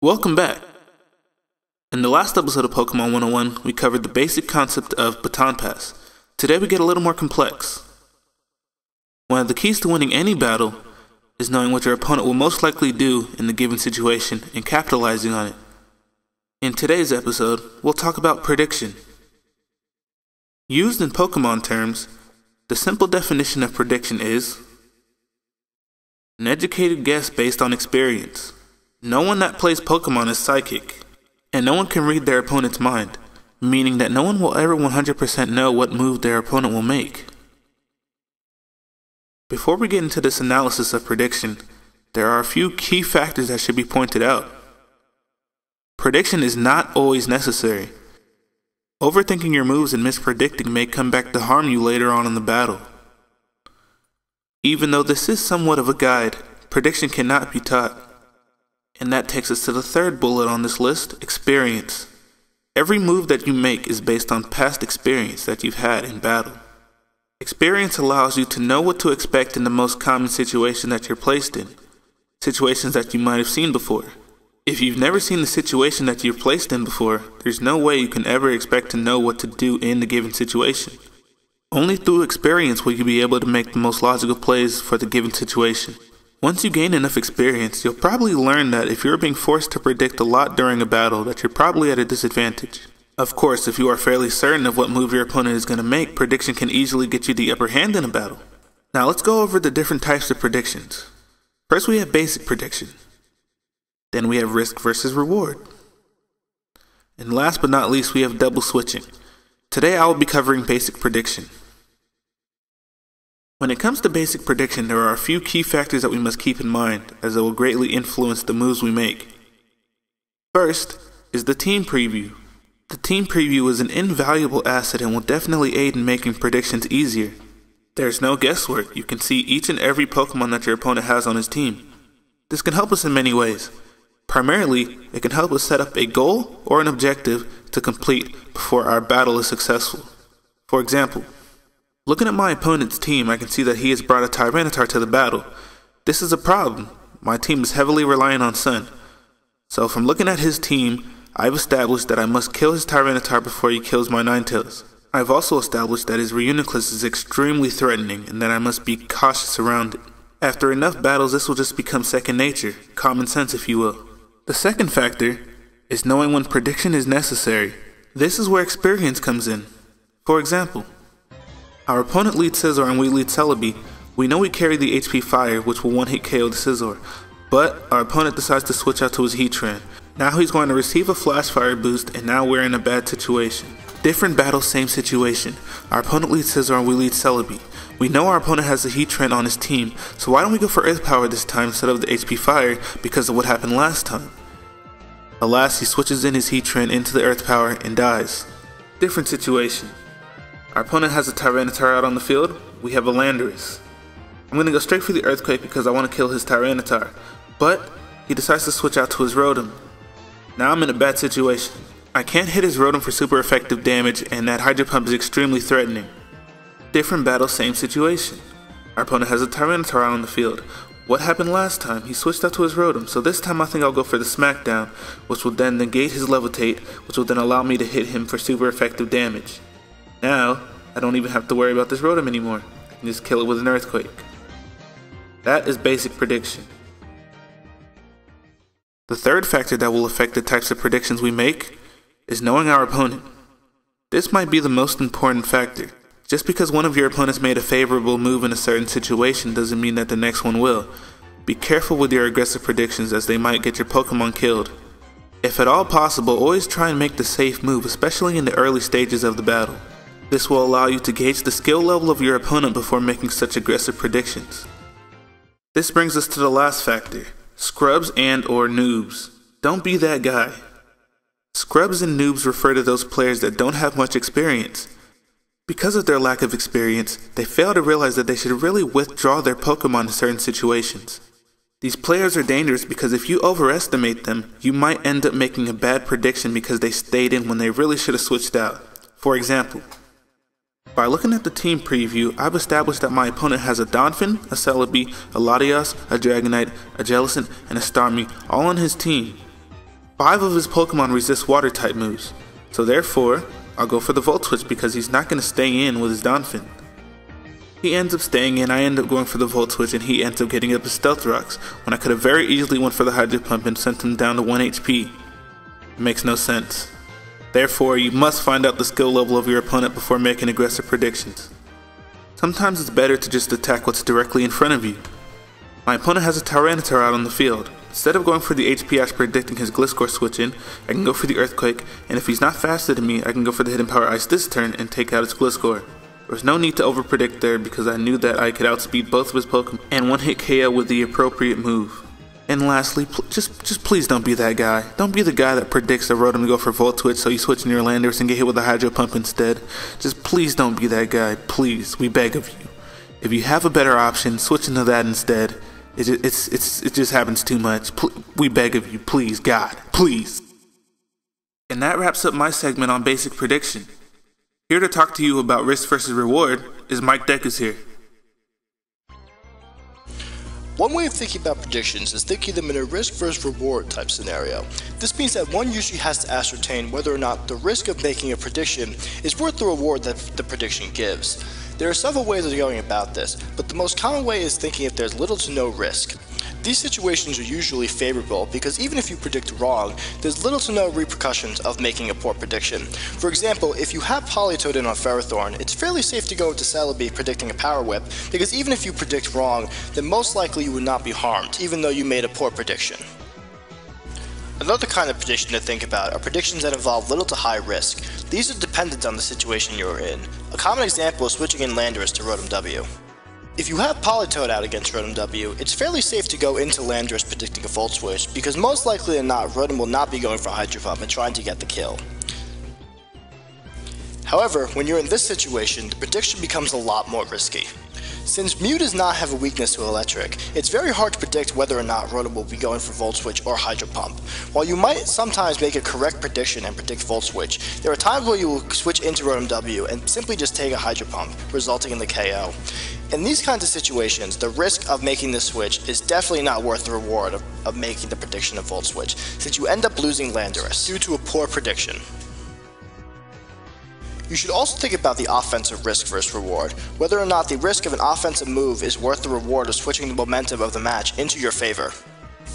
Welcome back! In the last episode of Pokemon 101, we covered the basic concept of baton pass. Today we get a little more complex. One of the keys to winning any battle is knowing what your opponent will most likely do in the given situation and capitalizing on it. In today's episode, we'll talk about prediction. Used in Pokemon terms, the simple definition of prediction is an educated guess based on experience. No one that plays Pokemon is psychic, and no one can read their opponent's mind, meaning that no one will ever 100% know what move their opponent will make. Before we get into this analysis of prediction, there are a few key factors that should be pointed out. Prediction is not always necessary. Overthinking your moves and mispredicting may come back to harm you later on in the battle. Even though this is somewhat of a guide, prediction cannot be taught. And that takes us to the third bullet on this list, experience. Every move that you make is based on past experience that you've had in battle. Experience allows you to know what to expect in the most common situation that you're placed in, situations that you might have seen before. If you've never seen the situation that you're placed in before, there's no way you can ever expect to know what to do in the given situation. Only through experience will you be able to make the most logical plays for the given situation. Once you gain enough experience, you'll probably learn that if you're being forced to predict a lot during a battle, that you're probably at a disadvantage. Of course, if you are fairly certain of what move your opponent is going to make, prediction can easily get you the upper hand in a battle. Now let's go over the different types of predictions. First we have basic prediction. Then we have risk versus reward. And last but not least we have double switching. Today I will be covering basic prediction. When it comes to basic prediction, there are a few key factors that we must keep in mind, as it will greatly influence the moves we make. First is the team preview. The team preview is an invaluable asset and will definitely aid in making predictions easier. There's no guesswork, you can see each and every Pokemon that your opponent has on his team. This can help us in many ways. Primarily, it can help us set up a goal or an objective to complete before our battle is successful. For example, looking at my opponent's team, I can see that he has brought a Tyranitar to the battle. This is a problem. My team is heavily reliant on Sun. So from looking at his team, I've established that I must kill his Tyranitar before he kills my Ninetales. I've also established that his Reuniclus is extremely threatening and that I must be cautious around it. After enough battles, this will just become second nature, common sense if you will. The second factor is knowing when prediction is necessary. This is where experience comes in. For example, our opponent leads Scizor and we lead Celebi. We know we carry the HP Fire, which will one-hit KO the Scizor, but our opponent decides to switch out to his Heatran. Now he's going to receive a Flash Fire boost, and now we're in a bad situation. Different battle, same situation. Our opponent leads Scizor and we lead Celebi. We know our opponent has a Heatran on his team, so why don't we go for Earth Power this time instead of the HP Fire because of what happened last time? Alas, he switches in his Heatran into the Earth Power and dies. Different situation. Our opponent has a Tyranitar out on the field, we have a Landorus. I'm going to go straight for the Earthquake because I want to kill his Tyranitar, but he decides to switch out to his Rotom. Now I'm in a bad situation. I can't hit his Rotom for super effective damage, and that Hydro Pump is extremely threatening. Different battle, same situation. Our opponent has a Tyranitar out on the field. What happened last time? He switched out to his Rotom, so this time I think I'll go for the Smackdown, which will then negate his Levitate, which will then allow me to hit him for super effective damage. Now, I don't even have to worry about this Rotom anymore. I can just kill it with an Earthquake. That is basic prediction. The third factor that will affect the types of predictions we make is knowing our opponent. This might be the most important factor. Just because one of your opponents made a favorable move in a certain situation doesn't mean that the next one will. Be careful with your aggressive predictions as they might get your Pokemon killed. If at all possible, always try and make the safe move, especially in the early stages of the battle. This will allow you to gauge the skill level of your opponent before making such aggressive predictions. This brings us to the last factor, scrubs and/or noobs. Don't be that guy. Scrubs and noobs refer to those players that don't have much experience. Because of their lack of experience, they fail to realize that they should really withdraw their Pokemon in certain situations. These players are dangerous because if you overestimate them, you might end up making a bad prediction because they stayed in when they really should have switched out. For example, by looking at the team preview, I've established that my opponent has a Donphin, a Celebi, a Latios, a Dragonite, a Jellicent, and a Starmie all on his team. 5 of his Pokemon resist water type moves, so therefore I'll go for the Volt Switch because he's not going to stay in with his Donphin. He ends up staying in, I end up going for the Volt Switch, and he ends up getting up his Stealth Rocks when I could have very easily went for the Hydro Pump and sent him down to 1 HP. It makes no sense. Therefore, you must find out the skill level of your opponent before making aggressive predictions. Sometimes it's better to just attack what's directly in front of you. My opponent has a Tyranitar out on the field. Instead of going for the HP Ash predicting his Gliscor switch in, I can go for the Earthquake, and if he's not faster than me, I can go for the Hidden Power Ice this turn and take out his Gliscor. There was no need to overpredict there because I knew that I could outspeed both of his Pokemon and one-hit KO with the appropriate move. And lastly, just please don't be that guy. Don't be the guy that predicts the Rotom to go for Volt Switch so you switch in your Landorus and get hit with a Hydro Pump instead. Just please don't be that guy, please, we beg of you. If you have a better option, switch into that instead. It just happens too much. We beg of you, please, God, please. And that wraps up my segment on basic prediction. Here to talk to you about risk versus reward is Mike Deckers here. One way of thinking about predictions is thinking them in a risk versus reward type scenario. This means that one usually has to ascertain whether or not the risk of making a prediction is worth the reward that the prediction gives. There are several ways of going about this, but the most common way is thinking if there's little to no risk. These situations are usually favorable because even if you predict wrong, there's little to no repercussions of making a poor prediction. For example, if you have Politoed in on Ferrothorn, it's fairly safe to go into Celebi predicting a Power Whip, because even if you predict wrong, then most likely you would not be harmed, even though you made a poor prediction. Another kind of prediction to think about are predictions that involve little to high risk. These are dependent on the situation you are in. A common example is switching in Landorus to Rotom W. If you have Politoed out against Rotom W, it's fairly safe to go into Landorus predicting a Volt Switch, because most likely than not, Rotom will not be going for Hydro Pump and trying to get the kill. However, when you're in this situation, the prediction becomes a lot more risky. Since Mew does not have a weakness to Electric, it's very hard to predict whether or not Rotom will be going for Volt Switch or Hydro Pump. While you might sometimes make a correct prediction and predict Volt Switch, there are times where you will switch into Rotom W and simply just take a Hydro Pump, resulting in the KO. In these kinds of situations, the risk of making this switch is definitely not worth the reward of making the prediction of Volt Switch, since you end up losing Landorus due to a poor prediction. You should also think about the offensive risk versus reward, whether or not the risk of an offensive move is worth the reward of switching the momentum of the match into your favor.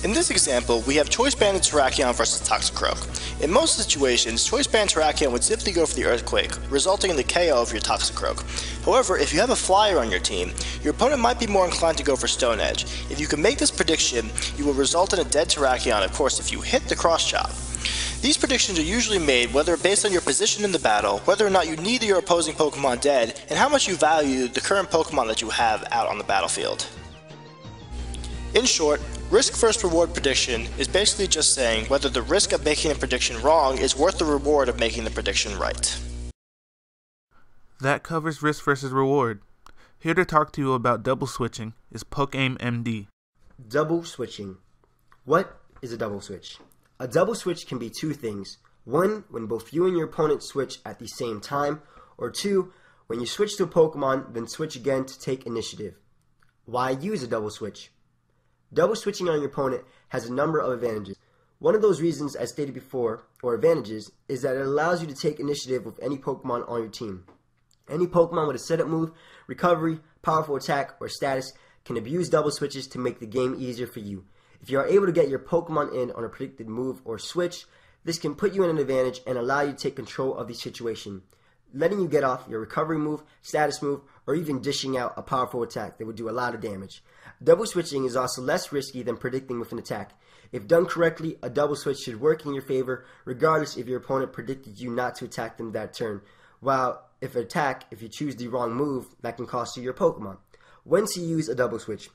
In this example, we have Choice Banded Terrakion versus Toxicroak. In most situations, Choice Banded Terrakion would simply go for the Earthquake, resulting in the KO of your Toxicroak. However, if you have a Flyer on your team, your opponent might be more inclined to go for Stone Edge. If you can make this prediction, you will result in a dead Terrakion, of course, if you hit the Cross Chop. These predictions are usually made whether based on your position in the battle, whether or not you need your opposing Pokemon dead, and how much you value the current Pokemon that you have out on the battlefield. In short, risk versus reward prediction is basically just saying whether the risk of making a prediction wrong is worth the reward of making the prediction right. That covers risk versus reward. Here to talk to you about double switching is PokeAim MD. Double switching. What is a double switch? A double switch can be two things. One, when both you and your opponent switch at the same time, or two, when you switch to a Pokemon, then switch again to take initiative. Why use a double switch? Double switching on your opponent has a number of advantages. One of those reasons, as stated before, or advantages, is that it allows you to take initiative with any Pokemon on your team. Any Pokemon with a setup move, recovery, powerful attack, or status can abuse double switches to make the game easier for you. If you are able to get your Pokemon in on a predicted move or switch, this can put you in an advantage and allow you to take control of the situation, letting you get off your recovery move, status move, or even dishing out a powerful attack that would do a lot of damage. Double switching is also less risky than predicting with an attack. If done correctly, a double switch should work in your favor regardless if your opponent predicted you not to attack them that turn, while if you choose the wrong move, that can cost you your Pokemon. When to use a double switch?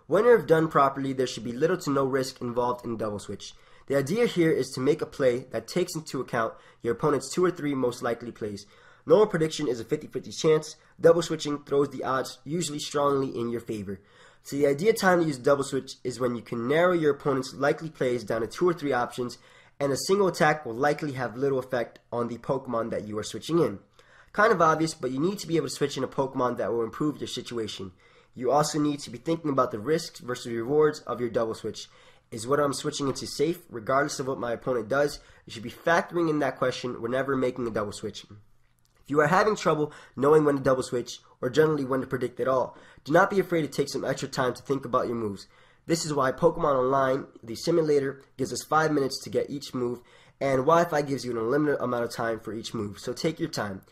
When if done properly, there should be little to no risk involved in a double switch. The idea here is to make a play that takes into account your opponent's 2 or 3 most likely plays. Normal prediction is a 50-50 chance. Double switching throws the odds usually strongly in your favor. So the ideal time to use double switch is when you can narrow your opponent's likely plays down to 2 or 3 options, and a single attack will likely have little effect on the Pokemon that you are switching in. Kind of obvious, but you need to be able to switch in a Pokemon that will improve your situation. You also need to be thinking about the risks versus rewards of your double switch. Is what I'm switching into safe regardless of what my opponent does? You should be factoring in that question whenever making a double switch. If you are having trouble knowing when to double switch, or generally when to predict at all, do not be afraid to take some extra time to think about your moves. This is why Pokemon Online, the simulator, gives us 5 minutes to get each move, and Wi-Fi gives you an unlimited amount of time for each move, so take your time.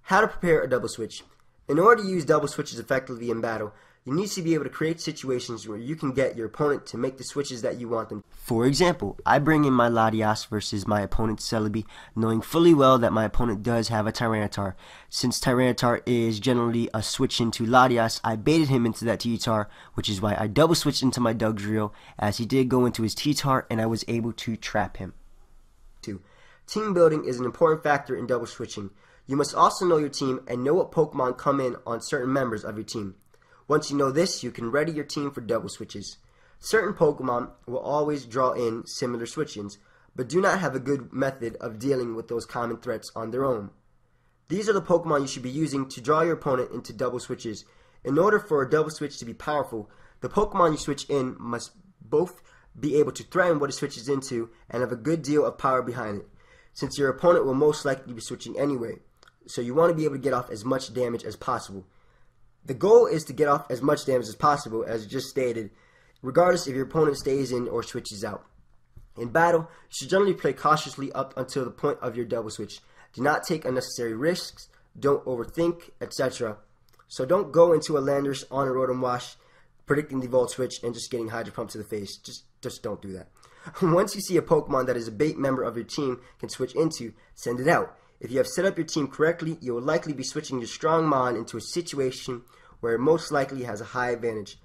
How to prepare a double switch. In order to use double switches effectively in battle, you need to be able to create situations where you can get your opponent to make the switches that you want them. For example, I bring in my Latias versus my opponent's Celebi, knowing fully well that my opponent does have a Tyranitar. Since Tyranitar is generally a switch into Latias, I baited him into that T-Tar, which is why I double switched into my Dugtrio, as he did go into his T-Tar and I was able to trap him. 2. Team building is an important factor in double switching. You must also know your team and know what Pokemon come in on certain members of your team. Once you know this, you can ready your team for double switches. Certain Pokemon will always draw in similar switch-ins, but do not have a good method of dealing with those common threats on their own. These are the Pokemon you should be using to draw your opponent into double switches. In order for a double switch to be powerful, the Pokemon you switch in must both be able to threaten what it switches into and have a good deal of power behind it, since your opponent will most likely be switching anyway, so you want to be able to get off as much damage as possible. The goal is to get off as much damage as possible, as just stated, regardless if your opponent stays in or switches out. In battle, you should generally play cautiously up until the point of your double switch. Do not take unnecessary risks, don't overthink, etc. So don't go into a Landorus on a Rotom Wash, predicting the Volt Switch and just getting Hydro Pump to the face. Just don't do that. Once you see a Pokemon that is a bait member of your team can switch into, send it out. If you have set up your team correctly, you will likely be switching your strong Mon into a situation where it most likely has a high advantage.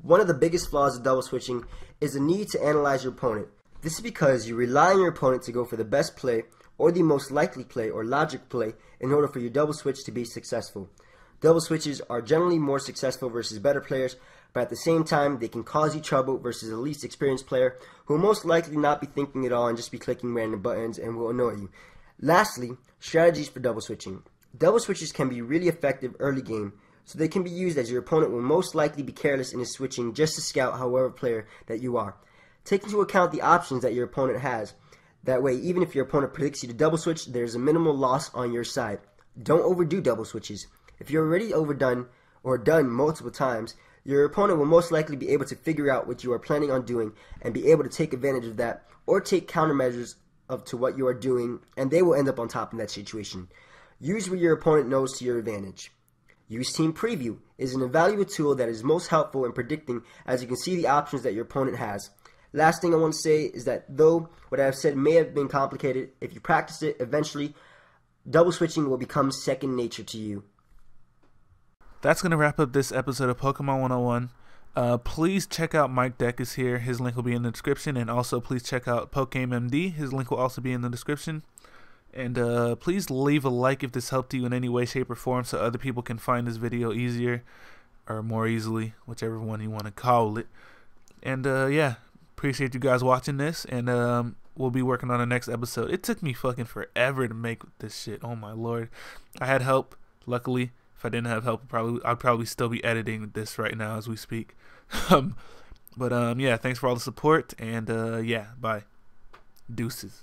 One of the biggest flaws of double switching is the need to analyze your opponent. This is because you rely on your opponent to go for the best play, or the most likely play, or logic play, in order for your double switch to be successful. Double switches are generally more successful versus better players, but at the same time, they can cause you trouble versus the least experienced player, who will most likely not be thinking at all and just be clicking random buttons and will annoy you. Lastly, strategies for double switching. Double switches can be really effective early game, so they can be used as your opponent will most likely be careless in his switching just to scout however player that you are. Take into account the options that your opponent has. That way, even if your opponent predicts you to double switch, there's a minimal loss on your side. Don't overdo double switches. If you're already overdone or done multiple times, your opponent will most likely be able to figure out what you are planning on doing and be able to take advantage of that or take countermeasures to what you are doing, and they will end up on top in that situation. Use what your opponent knows to your advantage. Use Team Preview. It is an invaluable tool that is most helpful in predicting, as you can see the options that your opponent has. Last thing I want to say is that though what I have said may have been complicated, if you practice it, eventually double switching will become second nature to you. That's going to wrap up this episode of Pokemon 101. Please check out Mike Deck is here. His link will be in the description. And also please check out PokeMD. His link will also be in the description. And please leave a like if this helped you in any way, shape, or form so other people can find this video easier or more easily, whichever one you want to call it. And yeah, appreciate you guys watching this. And we'll be working on the next episode. It took me fucking forever to make this shit. Oh my lord. I had help, luckily. If I didn't have help, I'd probably still be editing this right now as we speak. But yeah, thanks for all the support, and yeah, bye. Deuces.